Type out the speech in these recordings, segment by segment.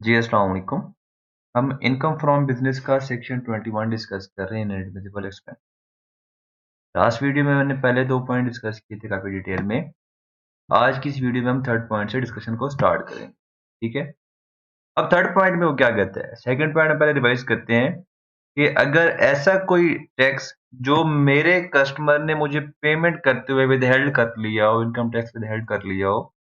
जी अस्सलाम वालेकुम। हम इनकम फ्रॉम बिजनेस का सेक्शन 21 डिस्कस कर रहे हैं net visible expense. Last video में मैंने पहले 2 पॉइंट डिस्कस किए थे काफ़ी डिटेल में। आज की इस वीडियो में हम थर्ड पॉइंट से डिस्कशन को स्टार्ट करेंगे। ठीक है? अब थर्ड पॉइंट में वो क्या कहता है? सेकंड पॉइंट में पहले रिवाइज करते हैं कि अगर ऐसा कोई टैक्स जो मेरे कस्टमर ने मुझे पेमेंट करते हुए विदहेल्ड कर लिया हो, इनकम टैक्स विदहेल्ड कर लिया हो,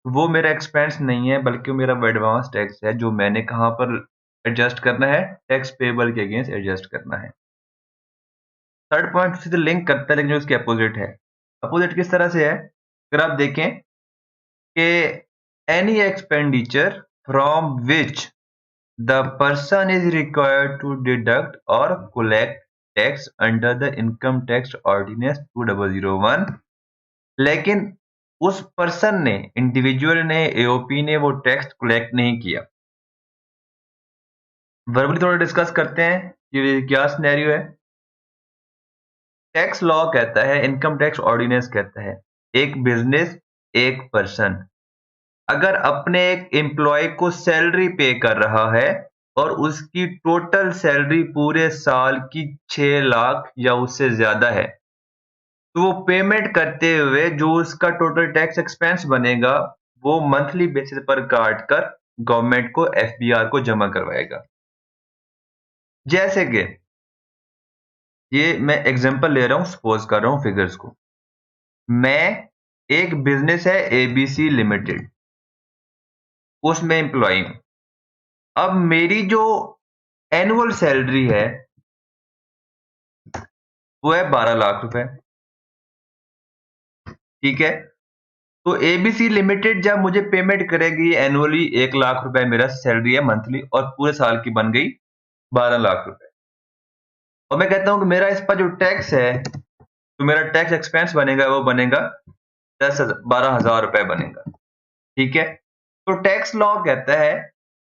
वो मेरा एक्सपेंस नहीं है बल्कि वो मेरा एडवांस टैक्स है जो मैंने कहाँ पर एडजस्ट करना है, टैक्स पेबल के अगेंस्ट एडजस्ट करना है। थर्ड पॉइंट सीधे लिंक करता है लेकिन जो उसके अपोजिट है। अपोजिट किस तरह से है? अगर आप देखें कि any expenditure from which the person is required to deduct और collect tax under the income tax ordinance 2001, लेकिन उस पर्सन ने, इंडिविजुअल ने, एओपी ने वो टैक्स कलेक्ट नहीं किया। वर्बली थोड़ा डिस्कस करते हैं कि क्या सिनेरियो है। टैक्स लॉ कहता है, इनकम टैक्स ऑर्डिनेंस कहता है, एक बिजनेस, एक पर्सन अगर अपने एक एम्प्लॉय को सैलरी पे कर रहा है और उसकी टोटल सैलरी पूरे साल की 6 लाख या उससे ज्यादा है, तो वो पेमेंट करते हुए जो उसका टोटल टैक्स एक्सपेंस बनेगा वो मंथली बेसिस पर काट कर गवर्नमेंट को, एफबीआर को जमा करवाएगा। जैसे कि ये मैं एग्जांपल ले रहा हूं, सपोज कर रहा हूं फिगर्स को। मैं, एक बिजनेस है एबीसी लिमिटेड, उसमें एम्प्लॉई हूं। अब मेरी जो एनुअल सैलरी है वो है 12 लाख रुपए। ठीक है? तो एबीसी लिमिटेड जब मुझे पेमेंट करेगी एनुअली 1 लाख रुपए मेरा सैलरी है मंथली और पूरे साल की बन गई 12 लाख रुपए। और मैं कहता हूं कि मेरा इस पर जो टैक्स है, तो मेरा टैक्स एक्सपेंस बनेगा वो बनेगा 12,000 रुपए बनेगा। ठीक है? तो टैक्स लॉ कहता है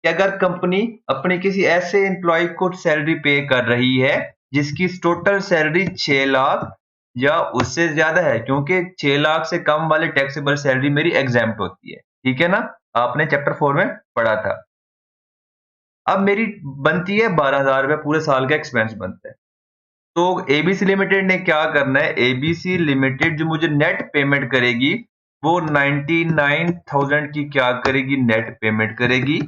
कि अगर कंपनी अपने किसी ऐसे एम्प्लॉय को सैलरी पे कर रही है जिसकी टोटल सैलरी 6 लाख या उससे ज्यादा है, क्योंकि 6 लाख से कम वाली टैक्सेबल सैलरी मेरी एग्जेम्प्ट होती है। ठीक है ना? आपने चैप्टर 4 में पढ़ा था। अब मेरी बनती है 12,000 रुपए, पूरे साल का एक्सपेंस बनता है। तो एबीसी लिमिटेड ने क्या करना है? एबीसी लिमिटेड जो मुझे नेट पेमेंट करेगी वो 99,000 की क्या करेगी? नेट पेमेंट करेगी।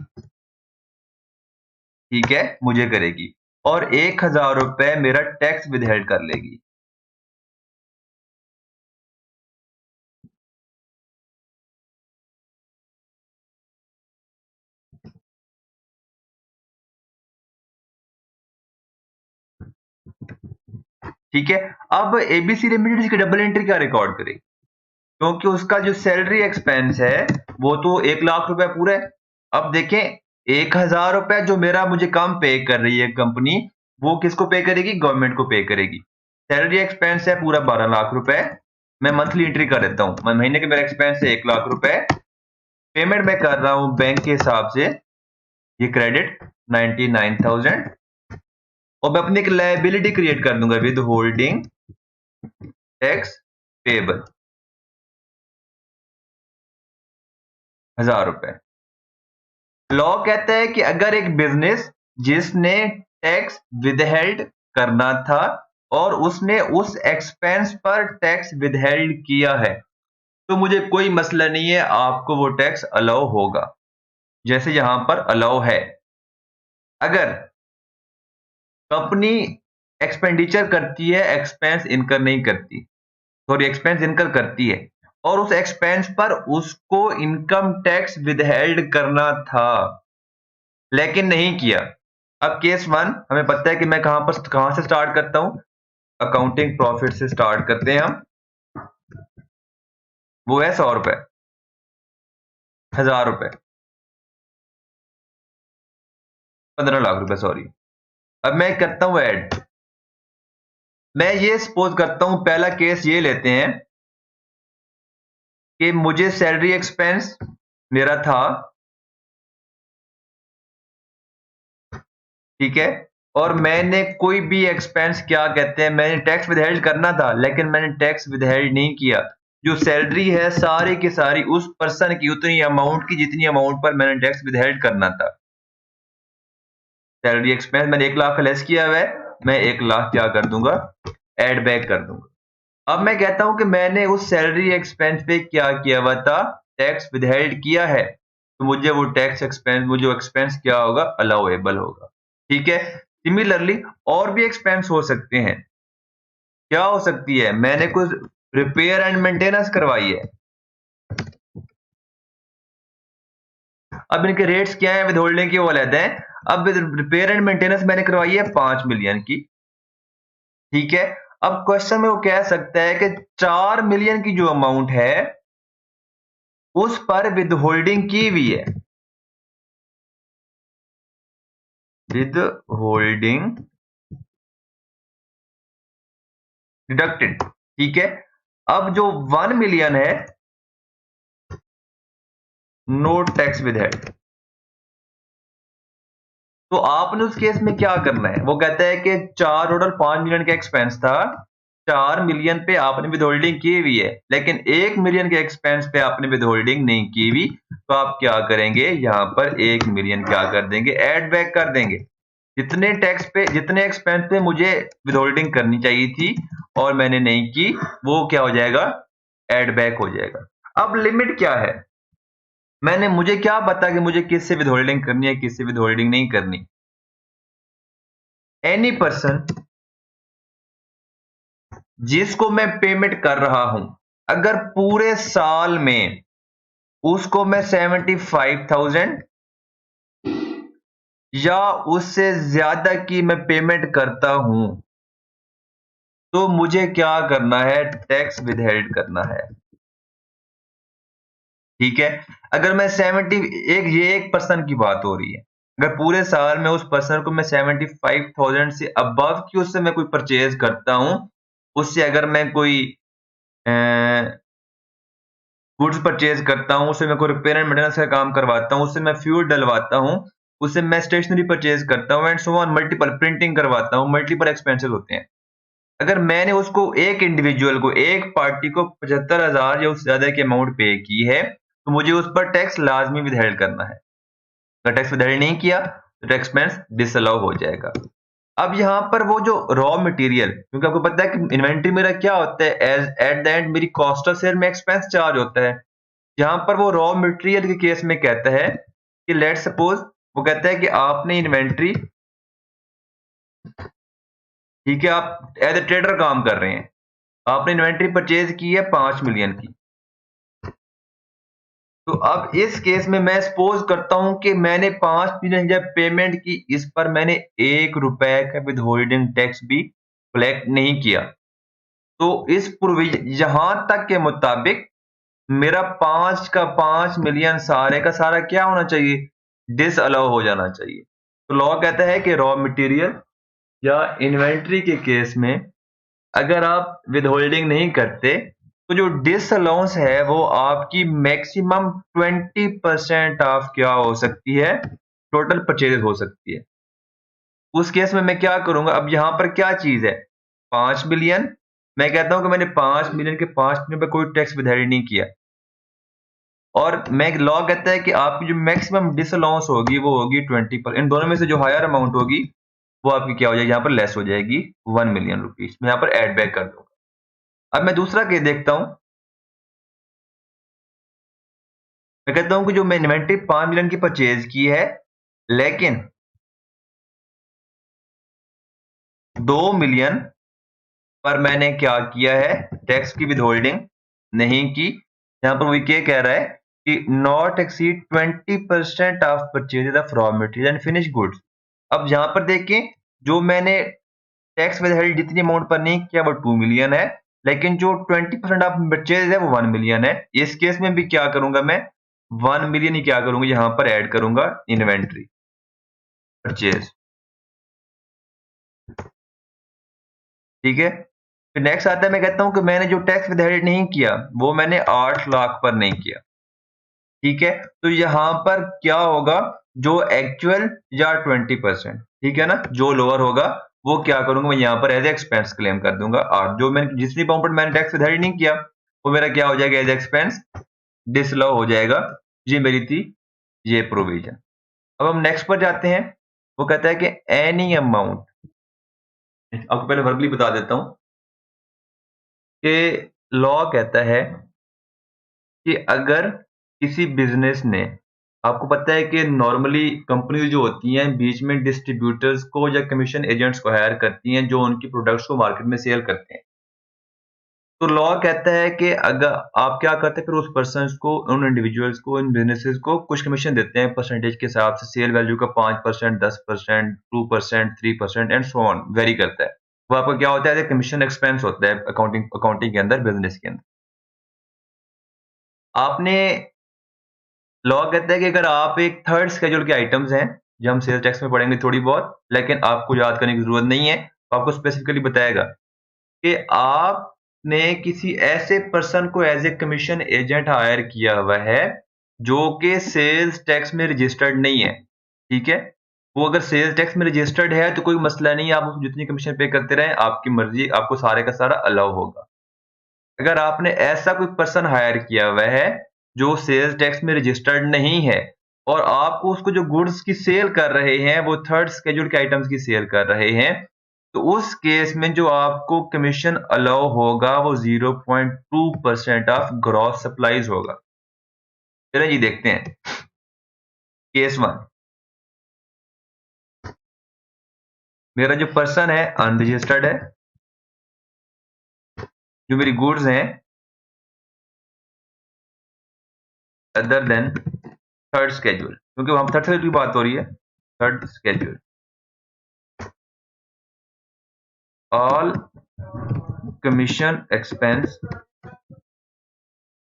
ठीक है? मुझे करेगी और 1,000 रुपए मेरा टैक्स विदहेल्ड कर लेगी। ठीक है? अब एबीसी लिमिटेड इसकी डबल एंट्री क्या रिकॉर्ड करेगी? क्योंकि उसका जो सैलरी एक्सपेंस है वो तो 1 लाख रुपए पूरा है। अब देखें, 1,000 रुपए जो मेरा मुझे काम पे कर रही है कंपनी, वो किसको पे करेगी? गवर्नमेंट को पे करेगी। सैलरी एक्सपेंस है पूरा 12 लाख रुपए। मैं मंथली एंट्री कर देता हूं, मैं महीने के मेरा एक्सपेंस है 1 लाख रुपए, पेमेंट मैं कर रहा हूं बैंक के हिसाब से, ये क्रेडिट 99,000, और मैं अपनी एक लायबिलिटी क्रिएट कर दूंगा विद होल्डिंग टैक्स पेबल 1,000 रुपए। लॉ कहता है कि अगर एक बिजनेस जिसने टैक्स विदहेल्ड करना था और उसने उस एक्सपेंस पर टैक्स विदहेल्ड किया है, तो मुझे कोई मसला नहीं है, आपको वो टैक्स अलाउ होगा, जैसे यहां पर अलाउ है। अगर कंपनी एक्सपेंडिचर करती है, एक्सपेंस इनकर नहीं करती, सॉरी एक्सपेंस इनकर करती है, और उस एक्सपेंस पर उसको इनकम टैक्स विदहेल्ड करना था लेकिन नहीं किया। अब केस वन हमें पता है कि मैं कहां से स्टार्ट करता हूं, अकाउंटिंग प्रॉफिट से स्टार्ट करते हैं हम। वो है 100 रुपए, 1,000 रुपए, 15 लाख रुपए, सॉरी। अब मैं करता हूं ऐड। मैं ये सपोज करता हूं, पहला केस ये लेते हैं कि मुझे सैलरी एक्सपेंस मेरा था, ठीक है, और मैंने कोई भी एक्सपेंस, क्या कहते हैं, मैंने टैक्स विदहेल्ड करना था लेकिन मैंने टैक्स विदहेल्ड नहीं किया। जो सैलरी है सारी की सारी उस पर्सन की उतनी अमाउंट की जितनी अमाउंट पर मैंने टैक्स विदहेल्ड करना था। सैलरी एक्सपेंस मैंने 1 लाख का लेस किया हुआ है, मैं 1 लाख क्या कर दूंगा, एड बैक कर दूंगा। अब मैं कहता हूं कि मैंने उस सैलरी एक्सपेंस पे क्या किया हुआ था, टैक्स विदहेल्ड किया है, तो मुझे वो टैक्स एक्सपेंस, मुझे एक्सपेंस क्या होगा, अलाउएबल होगा। ठीक है। सिमिलरली और भी एक्सपेंस हो सकते हैं। क्या हो सकती है, मैंने कुछ रिपेयर एंड मेंटेनेंस करवाई है, अब इनके रेट्स क्या है, विदहोल्डिंग की वो लेते हैं। अब रिपेयर एंड मेंटेनेंस मैंने करवाई है 5 मिलियन की। ठीक है। अब क्वेश्चन में वो कह सकता है कि 4 मिलियन की जो अमाउंट है उस पर विदहोल्डिंग की हुई है, विदहोल्डिंग डिडक्टेड। ठीक है। अब जो 1 मिलियन है, नो टैक्स विदहेल्ड। तो आपने उस केस में क्या करना है, वो कहता है कि टोटल 5 मिलियन का एक्सपेंस था, 4 मिलियन पे आपने विदहोल्डिंग की हुई है, लेकिन 1 मिलियन के एक्सपेंस पे आपने विदहोल्डिंग नहीं की हुई, तो आप क्या करेंगे, यहां पर 1 मिलियन क्या कर देंगे, ऐड बैक कर देंगे। जितने टैक्स पे, जितने एक्सपेंस पे मुझे विदहोल्डिंग करनी चाहिए थी और मैंने नहीं की, वो क्या हो जाएगा, ऐड बैक हो जाएगा। अब लिमिट क्या है, मुझे क्या पता कि मुझे किससे विदहोल्डिंग करनी है, किससे विदहोल्डिंग नहीं करनी। एनी पर्सन जिसको मैं पेमेंट कर रहा हूं, अगर पूरे साल में उसको मैं 75,000 या उससे ज्यादा की मैं पेमेंट करता हूं, तो मुझे क्या करना है, टैक्स विदहेल्ड करना है। ठीक है। अगर मैं 70, ये एक पर्सन की बात हो रही है, अगर पूरे साल में उस पर्सन को मैं 75,000 से अबव की उससे मैं कोई परचेज करता हूं, उससे अगर मैं कोई गुड्स परचेज करता हूं, उससे मैं कोई रिपेयर एंड मेंटेनेंस का काम करवाता हूं, उससे मैं फ्यूल डलवाता हूं, उससे मैं स्टेशनरी परचेज करता हूं and so on, multiple printing करवाता हूं, मल्टीपल एक्सपेंसेस होते हैं। अगर मैंने उसको, एक इंडिविजुअल को, एक पार्टी को 75,000 या उससे ज्यादा की अमाउंट पे की है, तो मुझे उस पर टैक्स लाजमी विदहेल्ड करना है। अगर टैक्स विदहेल्ड नहीं किया तो टैक्स एक्सपेंस डिसअलाउ हो जाएगा। अब यहाँ पर वो जो रॉ मटेरियल, क्योंकि आपको पता है कि इन्वेंट्री मेरा क्या होता है, एज एट द एंड मेरी कॉस्ट ऑफ सेल में एक्सपेंस चार्ज होता है। यहाँ पर वो रॉ मटेरियल के केस में कहता है कि लेट सपोज, वो कहता है कि आपने इन्वेंट्री, ठीक है, आप एज ए ट्रेडर काम कर रहे हैं, आपने इन्वेंट्री परचेज की है 5 मिलियन की। तो अब इस केस में मैं सपोज करता हूं कि मैंने 5 मिलियन जब पेमेंट की, इस पर मैंने 1 रुपए का विदहोल्डिंग टैक्स भी कलेक्ट नहीं किया, तो इस प्रोविजन, यहां तक के मुताबिक मेरा 5 का 5 मिलियन सारे का सारा क्या होना चाहिए, डिस अलाउ हो जाना चाहिए। तो लॉ कहता है कि रॉ मटेरियल या इन्वेंट्री के केस में अगर आप विदहोल्डिंग नहीं करते, तो जो डिसअलाउंस है वो आपकी मैक्सिमम 20% ऑफ क्या हो सकती है, टोटल परचेज हो सकती है। उस केस में मैं क्या करूंगा, अब यहां पर क्या चीज है, 5 मिलियन, मैं कहता हूं कि मैंने 5 मिलियन के 5 मिलियन पर कोई टैक्स विदहेल्ड नहीं किया, और मैं लॉ कहता है कि आपकी जो मैक्सिमम डिसअलाउंस होगी वो होगी 20%। इन दोनों में से जो हायर अमाउंट होगी वो आपकी क्या हो जाएगी, यहाँ पर लेस हो जाएगी 1 मिलियन रुपीज। मैं यहाँ पर एड बैक कर दूंगा। अब मैं दूसरा केस देखता हूं, मैं कहता हूं कि जो मैं इन्वेंट्री 5 मिलियन की परचेज की है, लेकिन 2 मिलियन पर मैंने क्या किया है, टैक्स की विदहोल्डिंग नहीं की। यहां पर वो ये कह रहा है कि not exceed 20% of purchase of raw material and finish goods. अब यहां पर देखें, जो मैंने टैक्स विदहेल्ड जितनी अमाउंट पर नहीं किया वो 2 मिलियन है, लेकिन जो 20% ऑफ परचेज है वो 1 मिलियन है। इस केस में भी क्या करूंगा, मैं 1 मिलियन ही क्या करूंगा, यहां पर ऐड करूंगा इन्वेंट्री परचेज। ठीक है। फिर नेक्स्ट आता है, मैं कहता हूं कि मैंने जो टैक्स विदहेल्ड नहीं किया वो मैंने 8 लाख पर नहीं किया। ठीक है। तो यहां पर क्या होगा, जो एक्चुअल या 20%, ठीक है ना, जो लोअर होगा वो क्या करूंगा, मैं यहां पर एज एक्सपेंस क्लेम कर दूंगा, और जो मैंने जितनी अमाउंट पर मैंने टैक्स विदहेल्ड नहीं किया वो मेरा क्या हो जाएगा, एज एक्सपेंस डिसअलाउ हो जाएगा। ये मेरी थी ये प्रोविजन। अब हम नेक्स्ट पर जाते हैं। वो कहता है कि एनी अमाउंट, आपको पहले वर्बली बता देता हूं कि लॉ कहता है कि अगर किसी बिजनेस ने, आपको पता है कि नॉर्मली कंपनी जो होती हैं बीच में डिस्ट्रीब्यूटर्स को या कमीशन एजेंट्स को हायर करती हैं जो उनकी प्रोडक्ट्स को मार्केट में सेल करते हैं। तो लॉ कहता है कि अगर आप क्या करते हैं, फिर उस पर्सन को, उन इंडिविजुअल्स को, इन बिजनेसेस को कुछ कमीशन देते हैं परसेंटेज के हिसाब से, सेल वैल्यू का 5%, 10%, 2%, 3% एंड सो ऑन, वेरी करता है। वो आपका क्या होता है, कमीशन एक्सपेंस होता है अकाउंटिंग अकाउंटिंग के अंदर, बिजनेस के अंदर। आपने, लॉ कहता है कि अगर आप एक थर्ड स्केड्यूल के आइटम्स हैं, जो हम सेल्स टैक्स में पढ़ेंगे थोड़ी बहुत, लेकिन आपको याद करने की जरूरत नहीं है, आपको स्पेसिफिकली बताएगा कि आपने किसी ऐसे पर्सन को as a commission agent hire किया हुआ है जो कि सेल्स टैक्स में रजिस्टर्ड नहीं है, ठीक है। वो अगर सेल्स टैक्स में रजिस्टर्ड है तो कोई मसला नहीं है, आप उसको जितनी कमीशन पे करते रहें, आपकी मर्जी, आपको सारे का सारा अलाउ होगा। अगर आपने ऐसा कोई पर्सन हायर किया हुआ है जो सेल्स टैक्स में रजिस्टर्ड नहीं है और आपको उसको जो गुड्स की सेल कर रहे हैं वो थर्ड स्केड्यूल के आइटम्स की सेल कर रहे हैं, तो उस केस में जो आपको कमीशन अलाउ होगा वो 0.2% ऑफ ग्रॉस सप्लाईज होगा। चलिए जी देखते हैं केस वन। मेरा जो पर्सन है अनरजिस्टर्ड है, जो मेरी गुड्स हैं अदर देन थर्ड स्केड्यूल, क्योंकि हम थर्ड स्केड्यूल की बात हो रही है, third schedule, all commission expense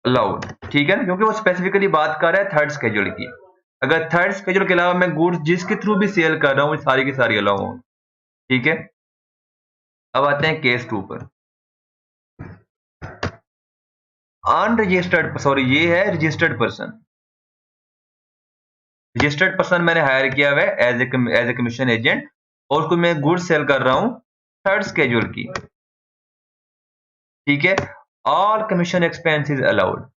allowed, ठीक है ना, क्योंकि वो स्पेसिफिकली बात कर रहा है थर्ड स्केड्यूल की। अगर थर्ड स्केड्यूल के अलावा मैं गुड्स जिसके थ्रू भी सेल कर रहा हूँ सारी की सारी अलाउ होंगी, ठीक है। अब आते हैं केस टू पर। अनरजिस्टर्ड, सॉरी ये है रजिस्टर्ड पर्सन, रजिस्टर्ड पर्सन मैंने हायर किया हुआ है एज ए कमीशन एजेंट और उसको मैं गुड्स सेल कर रहा हूं थर्ड स्केड्यूल की, ठीक है। All commission expenses allowed.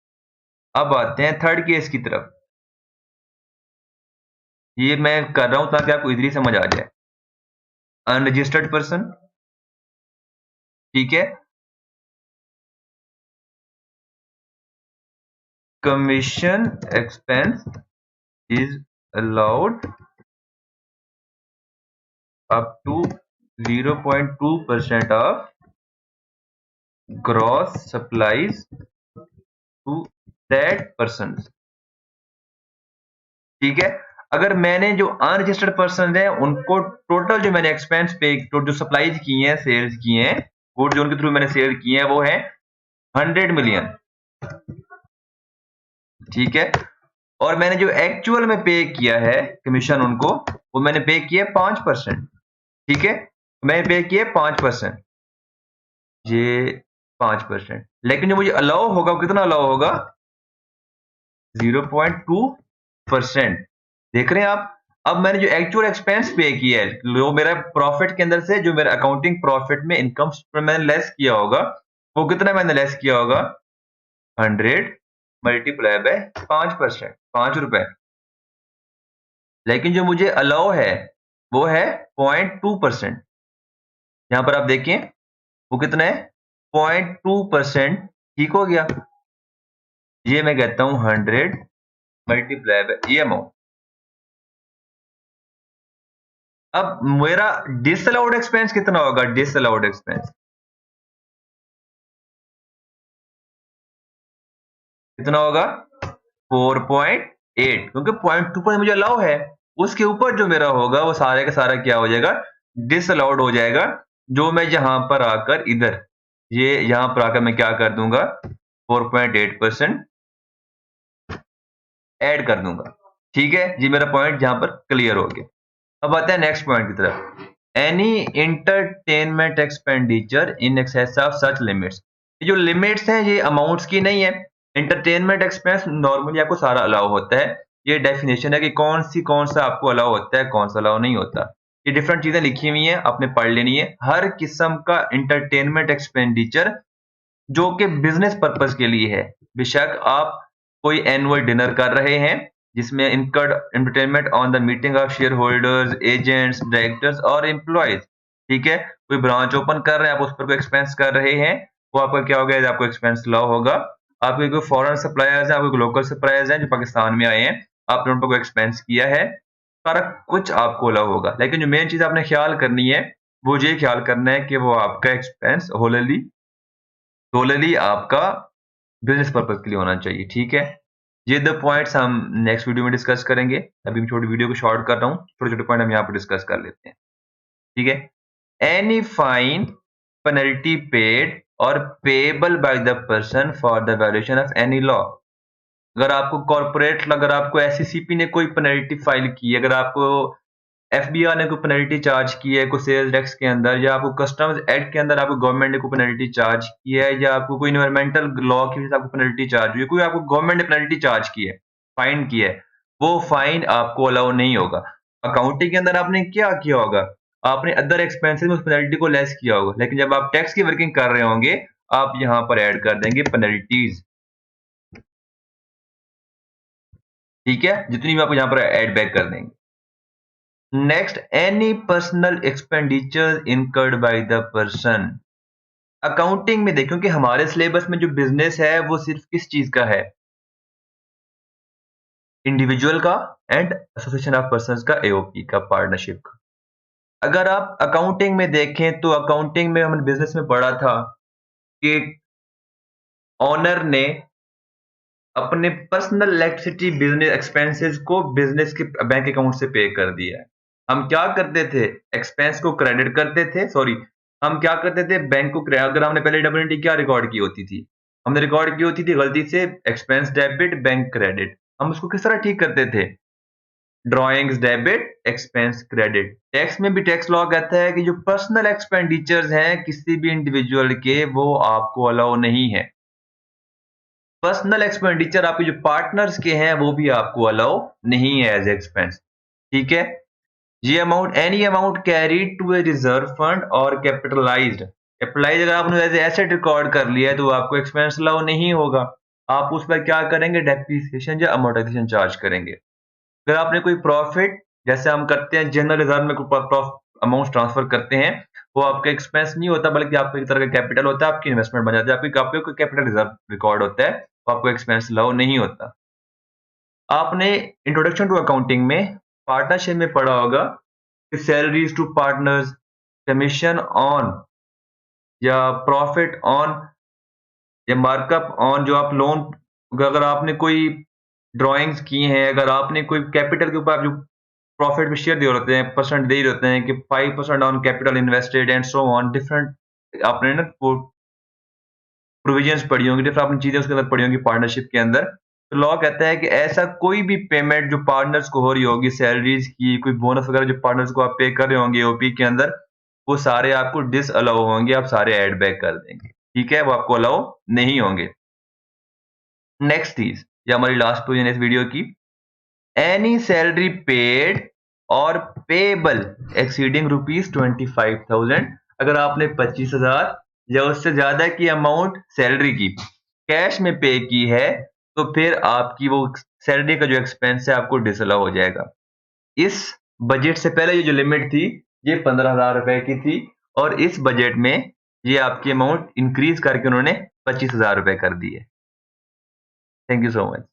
अब आते हैं थर्ड केस की तरफ। ये मैं कर रहा हूं ताकि आपको इजीली समझ आ जाए। अनरजिस्टर्ड पर्सन, ठीक है, commission expense is allowed up to 0.2% of gross supplies to that person, ठीक है। अगर मैंने जो अनरजिस्टर्ड पर्सन है उनको टोटल जो मैंने एक्सपेंस पे, तो जो सप्लाईज की हैं, सेल्स की हैं, गुड जो उनके थ्रू मैंने सेल की हैं वो है 100 मिलियन, ठीक है। और मैंने जो एक्चुअल में पे किया है कमीशन उनको, वो मैंने पे किया 5%, ठीक है। मैंने पे किया 5%, ये 5%, लेकिन जो मुझे अलाउ होगा वो कितना अलाउ होगा, 0.2%। देख रहे हैं आप। अब मैंने जो एक्चुअल एक्सपेंस पे किया है, जो मेरा प्रॉफिट के अंदर से, जो मेरा अकाउंटिंग प्रॉफिट में इनकम मैंने लेस किया होगा, वो कितना मैंने लेस किया होगा, 100 मल्टीप्लाई बाय 5%, 5 रुपए। लेकिन जो मुझे अलाउ है वो है 0.2%। यहां पर आप देखें वो कितना है, 0.2%, ठीक हो गया। ये मैं कहता हूं 100 मल्टीप्लाई बाय ये अमाउंट। अब मेरा डिसअलाउड एक्सपेंस कितना होगा, डिसअलाउड एक्सपेंस कितना होगा, 4.8, क्योंकि 0.2% मुझे अलाउ है, उसके ऊपर जो मेरा होगा वो सारे का सारा क्या हो जाएगा, डिसअलाउड हो जाएगा। जो मैं यहां पर आकर इधर, ये यहां पर आकर मैं क्या कर दूंगा, 4.8% ऐड कर दूंगा, ठीक है जी। मेरा पॉइंट यहां पर क्लियर हो गया। अब आते हैं नेक्स्ट पॉइंट की तरफ। Any entertainment expenditure in excess of such limits. ये जो लिमिट्स हैं ये अमाउंट्स की नहीं है। इंटरटेनमेंट एक्सपेंस नॉर्मली आपको सारा अलाउ होता है। ये डेफिनेशन है कि कौन सा आपको अलाउ होता है, कौन सा अलाउ नहीं होता। ये डिफरेंट चीजें लिखी हुई हैं, आपने पढ़ लेनी है। हर किस्म का इंटरटेनमेंट एक्सपेंडिचर जो कि बिजनेस पर्पज के लिए है, बेशक आप कोई एनुअल डिनर कर रहे हैं जिसमें incurred entertainment on the meeting of share holders, agents, directors और एम्प्लॉयज। ठीक है, कोई ब्रांच ओपन कर रहे हैं, आप उस पर कोई एक्सपेंस कर रहे हैं, वो आपका क्या होगा, आपको एक्सपेंस लॉ होगा। आपके कोई फॉरेन सप्लायर्स हैं, आपके लोकल सप्लायर्स हैं जो पाकिस्तान में आए हैं, आपने उन पर कोई एक्सपेंस किया है, सारा कुछ आपको लॉ होगा। लेकिन जो मेन चीज आपने ख्याल करनी है, वो ये ख्याल करना है कि वो आपका एक्सपेंस होलली आपका बिजनेस पर्पज के लिए होना चाहिए। ठीक है, ये 2 पॉइंट्स हम नेक्स्ट वीडियो में डिस्कस करेंगे। अभी मैं छोटी वीडियो को शॉर्ट कर रहा हूँ, छोटे-छोटे पॉइंट हम यहाँ पर डिस्कस कर लेते हैं। ठीक है, एनी फाइन, पेनल्टी पेड और payable by the person for the violation of any law. अगर आपको एससीसीपी ने कोई पेनल्टी फाइल की है, अगर आपको एफबीआर ने कोई पेनल्टी चार्ज की है, कोई सेल्स टैक्स के अंदर, या आपको कस्टम्स एक्ट के अंदर आपको गवर्नमेंट ने कोई पेनल्टी चार्ज की है, या आपको कोई एनवायरमेंटल लॉ की वजह से आपको पेनल्टी चार्ज हुई है, कोई आपको गवर्नमेंट ने पेनल्टी चार्ज की है, फाइन की है, वो फाइन आपको अलाउ नहीं होगा। अकाउंटिंग के अंदर आपने क्या किया होगा, आपने अदर एक्सपेंसेस में उस पेनल्टी को लेस किया होगा, लेकिन जब आप टैक्स की वर्किंग कर रहे होंगे, आप यहाँ पर ऐड कर देंगे पेनल्टीज। ठीक है, जितनी भी आपको यहाँ पर ऐड बैक कर देंगे। Next, any personal expenditure incurred by the person. Accounting में देखो कि हमारे सिलेबस में जो बिजनेस है वो सिर्फ किस चीज का है, इंडिविजुअल का एंड एसोसिएशन ऑफ पर्संस का, एओपी का, पार्टनरशिप का। अगर आप अकाउंटिंग में देखें तो अकाउंटिंग में हमने बिजनेस में पढ़ा था कि ओनर ने अपने पर्सनल इलेक्ट्रिसिटी बिजनेस एक्सपेंसेस को बिजनेस के बैंक अकाउंट से पे कर दिया है। हम क्या करते थे, एक्सपेंस को क्रेडिट करते थे, सॉरी, हम क्या करते थे, बैंक को अगर हमने पहले डब्ल्यूएनटी क्या रिकॉर्ड की होती थी, हमने रिकॉर्ड की होती थी गलती से एक्सपेंस डेबिट बैंक क्रेडिट। हम उसको किस तरह ठीक करते थे, drawings debit expense credit. Tax में भी टैक्स लॉ कहता है कि जो पर्सनल एक्सपेंडिचर्स हैं किसी भी इंडिविजुअल के, वो आपको अलाउ नहीं है। पर्सनल एक्सपेंडिचर आपके जो पार्टनर्स के हैं वो भी आपको अलाउ नहीं है एज एक्सपेंस। ठीक है, ये amount, any amount carried to a reserve fund और कैपिटलाइज अगर आपने एज एसेट रिकॉर्ड कर लिया है तो आपको एक्सपेंस अलाउ नहीं होगा। आप उस पर क्या करेंगे, डेप्रिसिएशन या अमोर्टाइजेशन चार्ज करेंगे। अगर आपने कोई प्रॉफिट, जैसे हम करते हैं जनरल रिजर्व में कोई अमाउंट ट्रांसफर करते हैं, वो आपका एक्सपेंस नहीं होता बल्कि आपका एक तरह का कैपिटल होता है, आपकी इन्वेस्टमेंट बन जाती है, आपके कोई कैपिटल रिजर्व रिकॉर्ड होता है, तो आपको एक्सपेंस अलाउ नहीं होता। आपने इंट्रोडक्शन टू अकाउंटिंग में पार्टनरशिप में पढ़ा होगा कि salaries to partners, commission on या प्रॉफिट ऑन या मार्कअप ऑन, जो आप लोन, अगर आपने कोई ड्राइंग्स की हैं, अगर आपने कोई कैपिटल के ऊपर आप जो प्रॉफिट में शेयर दिए होते हैं, परसेंट दे होते हैं कि 5% on capital invested and so on, different आपने ना वो प्रोविजंस पढ़ी होंगी, डिफरेंट आपने चीजें उसके अंदर पढ़ी होंगी पार्टनरशिप के अंदर। तो लॉ कहता है कि ऐसा कोई भी पेमेंट जो पार्टनर्स को हो रही होगी, सैलरीज की, कोई बोनस वगैरह जो पार्टनर्स को आप पे कर रहे होंगे ओपी के अंदर, वो सारे आपको डिस अलाउ होंगे, आप सारे ऐड बैक कर देंगे। ठीक है, वो आपको अलाउ नहीं होंगे। नेक्स्ट चीज, ये हमारी लास्ट पोजीशन इस वीडियो की, एनी सैलरी पेड और पेबल एक्सीडिंग ₹25,000। अगर आपने 25,000 या उससे ज्यादा की अमाउंट सैलरी की कैश में पे की है, तो फिर आपकी वो सैलरी का जो एक्सपेंस है आपको डिसअलाउ हो जाएगा। इस बजट से पहले ये जो लिमिट थी, ये 15,000 रुपए की थी, और इस बजट में ये आपकी अमाउंट इंक्रीज करके उन्होंने 25,000 रुपए कर दी है। Thank you so much.